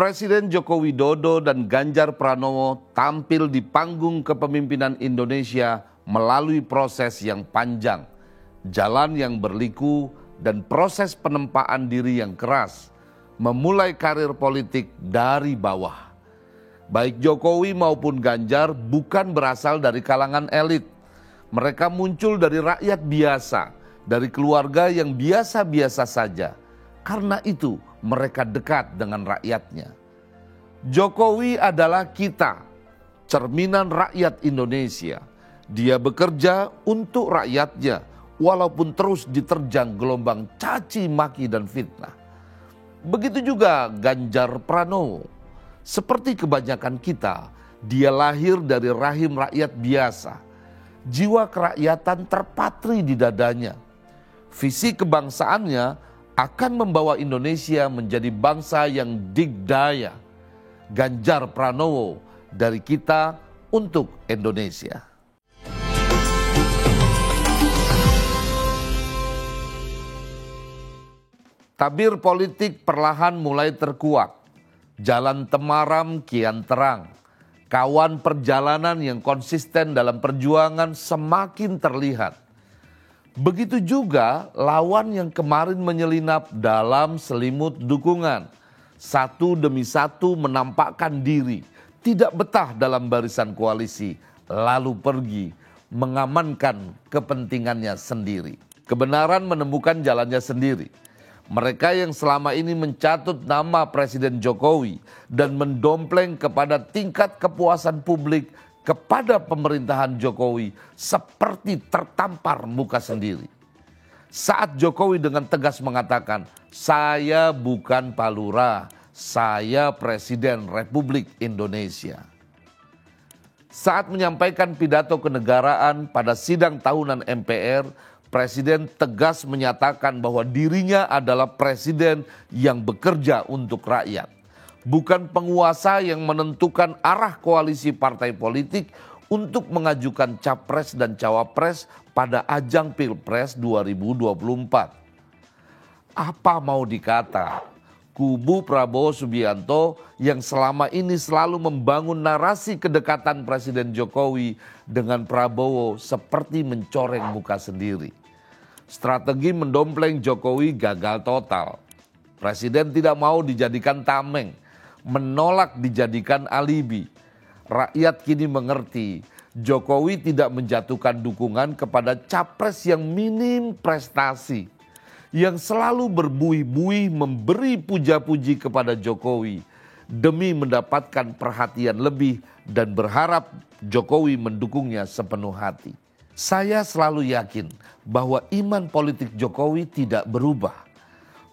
Presiden Joko Widodo dan Ganjar Pranowo tampil di panggung kepemimpinan Indonesia melalui proses yang panjang, jalan yang berliku, dan proses penempaan diri yang keras, memulai karir politik dari bawah. Baik Jokowi maupun Ganjar bukan berasal dari kalangan elit. Mereka muncul dari rakyat biasa, dari keluarga yang biasa-biasa saja. Karena itu mereka dekat dengan rakyatnya. Jokowi adalah kita, cerminan rakyat Indonesia. Dia bekerja untuk rakyatnya, walaupun terus diterjang gelombang caci maki dan fitnah. Begitu juga Ganjar Pranowo. Seperti kebanyakan kita, dia lahir dari rahim rakyat biasa. Jiwa kerakyatan terpatri di dadanya. Visi kebangsaannya akan membawa Indonesia menjadi bangsa yang digdaya. Ganjar Pranowo, dari kita untuk Indonesia. Tabir politik perlahan mulai terkuak. Jalan temaram kian terang. Kawan perjalanan yang konsisten dalam perjuangan semakin terlihat. Begitu juga lawan yang kemarin menyelinap dalam selimut dukungan. Satu demi satu menampakkan diri, tidak betah dalam barisan koalisi, lalu pergi mengamankan kepentingannya sendiri. Kebenaran menemukan jalannya sendiri. Mereka yang selama ini mencatut nama Presiden Jokowi dan mendompleng kepada tingkat kepuasan publik kepada pemerintahan Jokowi seperti tertampar muka sendiri. Saat Jokowi dengan tegas mengatakan, "Saya bukan Pak Lurah, saya Presiden Republik Indonesia." Saat menyampaikan pidato kenegaraan pada sidang tahunan MPR, Presiden tegas menyatakan bahwa dirinya adalah presiden yang bekerja untuk rakyat. Bukan penguasa yang menentukan arah koalisi partai politik untuk mengajukan capres dan cawapres pada ajang Pilpres 2024. Apa mau dikata? Kubu Prabowo Subianto yang selama ini selalu membangun narasi kedekatan Presiden Jokowi dengan Prabowo seperti mencoreng muka sendiri. Strategi mendompleng Jokowi gagal total. Presiden tidak mau dijadikan tameng, menolak dijadikan alibi. Rakyat kini mengerti Jokowi tidak menjatuhkan dukungan kepada capres yang minim prestasi, yang selalu berbuih-buih memberi puja-puji kepada Jokowi demi mendapatkan perhatian lebih dan berharap Jokowi mendukungnya sepenuh hati. Saya selalu yakin bahwa iman politik Jokowi tidak berubah.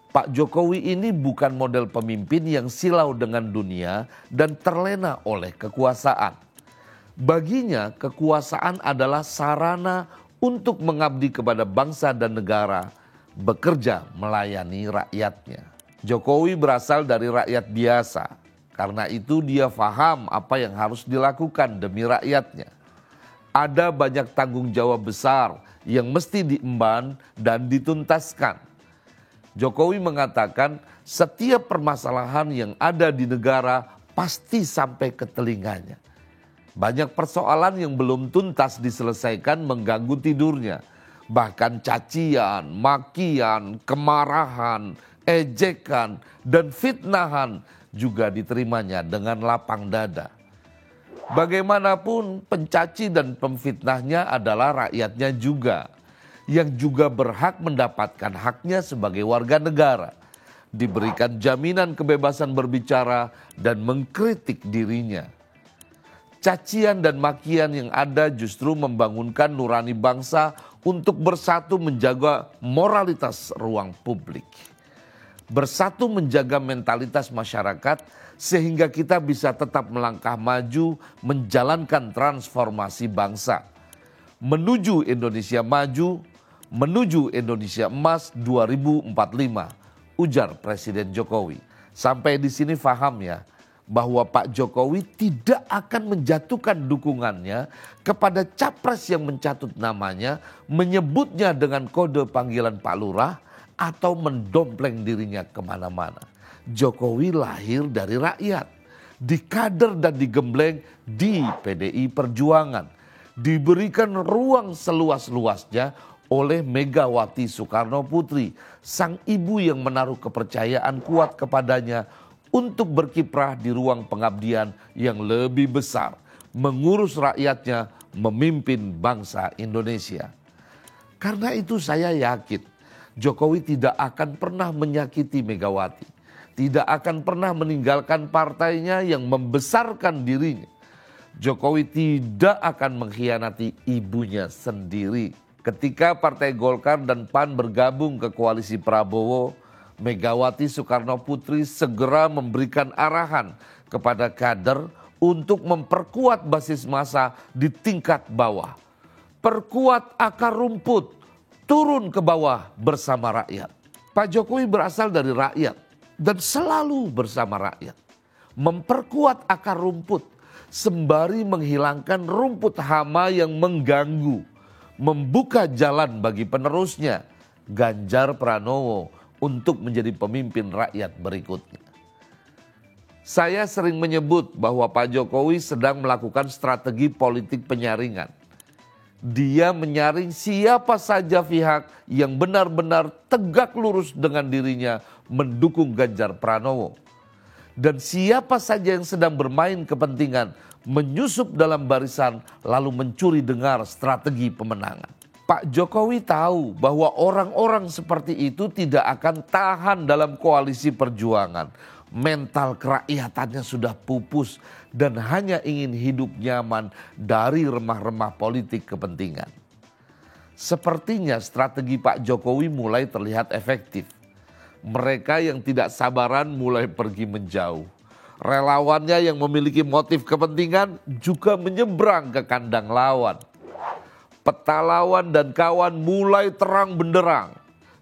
Pak Jokowi ini bukan model pemimpin yang silau dengan dunia dan terlena oleh kekuasaan. Baginya kekuasaan adalah sarana untuk mengabdi kepada bangsa dan negara, bekerja melayani rakyatnya. Jokowi berasal dari rakyat biasa, karena itu dia paham apa yang harus dilakukan demi rakyatnya. Ada banyak tanggung jawab besar yang mesti diemban dan dituntaskan. Jokowi mengatakan setiap permasalahan yang ada di negara pasti sampai ke telinganya. Banyak persoalan yang belum tuntas diselesaikan mengganggu tidurnya. Bahkan cacian, makian, kemarahan, ejekan, dan fitnahan juga diterimanya dengan lapang dada. Bagaimanapun pencaci dan pemfitnahnya adalah rakyatnya juga, yang juga berhak mendapatkan haknya sebagai warga negara, diberikan jaminan kebebasan berbicara dan mengkritik dirinya. Cacian dan makian yang ada justru membangunkan nurani bangsa untuk bersatu menjaga moralitas ruang publik. Bersatu menjaga mentalitas masyarakat sehingga kita bisa tetap melangkah maju menjalankan transformasi bangsa. Menuju Indonesia maju, menuju Indonesia emas 2045, ujar Presiden Jokowi. Sampai di sini paham ya, bahwa Pak Jokowi tidak akan menjatuhkan dukungannya kepada capres yang mencatut namanya, menyebutnya dengan kode panggilan Pak Lurah, atau mendompleng dirinya kemana-mana. Jokowi lahir dari rakyat, dikader dan digembleng di PDI Perjuangan, diberikan ruang seluas-luasnya oleh Megawati Soekarno Putri, sang ibu yang menaruh kepercayaan kuat kepadanya untuk berkiprah di ruang pengabdian yang lebih besar, mengurus rakyatnya, memimpin bangsa Indonesia. Karena itu saya yakin Jokowi tidak akan pernah menyakiti Megawati, tidak akan pernah meninggalkan partainya yang membesarkan dirinya. Jokowi tidak akan mengkhianati ibunya sendiri. Ketika Partai Golkar dan PAN bergabung ke koalisi Prabowo, Megawati Soekarno Putri segera memberikan arahan kepada kader untuk memperkuat basis massa di tingkat bawah. Perkuat akar rumput, turun ke bawah bersama rakyat. Pak Jokowi berasal dari rakyat dan selalu bersama rakyat. Memperkuat akar rumput sembari menghilangkan rumput hama yang mengganggu. Membuka jalan bagi penerusnya, Ganjar Pranowo, untuk menjadi pemimpin rakyat berikutnya. Saya sering menyebut bahwa Pak Jokowi sedang melakukan strategi politik penyaringan. Dia menyaring siapa saja pihak yang benar-benar tegak lurus dengan dirinya mendukung Ganjar Pranowo. Dan siapa saja yang sedang bermain kepentingan menyusup dalam barisan lalu mencuri dengar strategi pemenangan. Pak Jokowi tahu bahwa orang-orang seperti itu tidak akan tahan dalam koalisi perjuangan. Mental kerakyatannya sudah pupus dan hanya ingin hidup nyaman dari remah-remah politik kepentingan. Sepertinya strategi Pak Jokowi mulai terlihat efektif. Mereka yang tidak sabaran mulai pergi menjauh. Relawannya yang memiliki motif kepentingan juga menyeberang ke kandang lawan. Peta lawan dan kawan mulai terang benderang.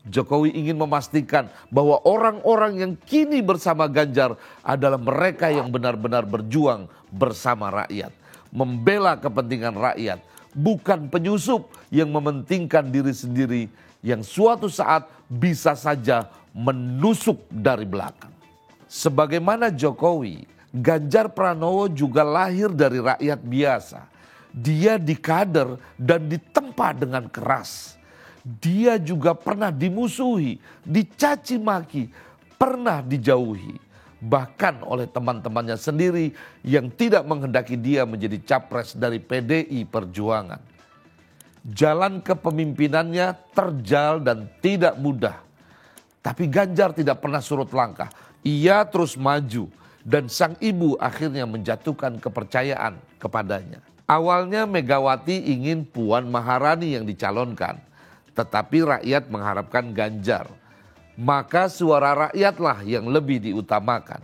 Jokowi ingin memastikan bahwa orang-orang yang kini bersama Ganjar adalah mereka yang benar-benar berjuang bersama rakyat. Membela kepentingan rakyat, bukan penyusup yang mementingkan diri sendiri yang suatu saat bisa saja menusuk dari belakang. Sebagaimana Jokowi, Ganjar Pranowo juga lahir dari rakyat biasa. Dia dikader dan ditempa dengan keras. Dia juga pernah dimusuhi, dicaci maki, pernah dijauhi. Bahkan oleh teman-temannya sendiri yang tidak menghendaki dia menjadi capres dari PDI Perjuangan. Jalan kepemimpinannya terjal dan tidak mudah. Tapi Ganjar tidak pernah surut langkah. Ia terus maju dan sang ibu akhirnya menjatuhkan kepercayaan kepadanya. Awalnya Megawati ingin Puan Maharani yang dicalonkan, tetapi rakyat mengharapkan Ganjar. Maka suara rakyatlah yang lebih diutamakan.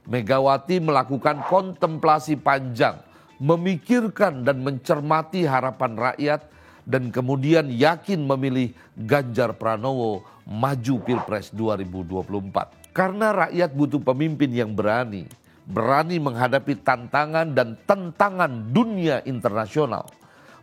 Megawati melakukan kontemplasi panjang, memikirkan dan mencermati harapan rakyat, dan kemudian yakin memilih Ganjar Pranowo maju Pilpres 2024. Karena rakyat butuh pemimpin yang berani menghadapi tantangan dan tentangan dunia internasional,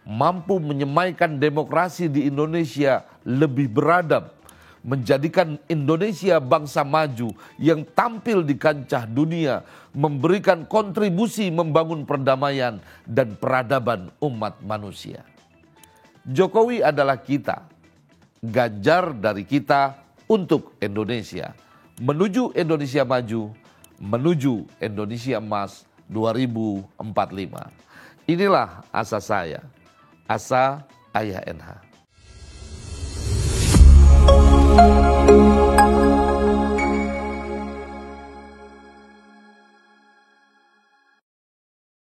mampu menyemaikan demokrasi di Indonesia lebih beradab, menjadikan Indonesia bangsa maju yang tampil di kancah dunia, memberikan kontribusi membangun perdamaian dan peradaban umat manusia. Jokowi adalah kita, Ganjar dari kita untuk Indonesia, menuju Indonesia maju, menuju Indonesia Emas 2045. Inilah asa saya, asa Ayah NH.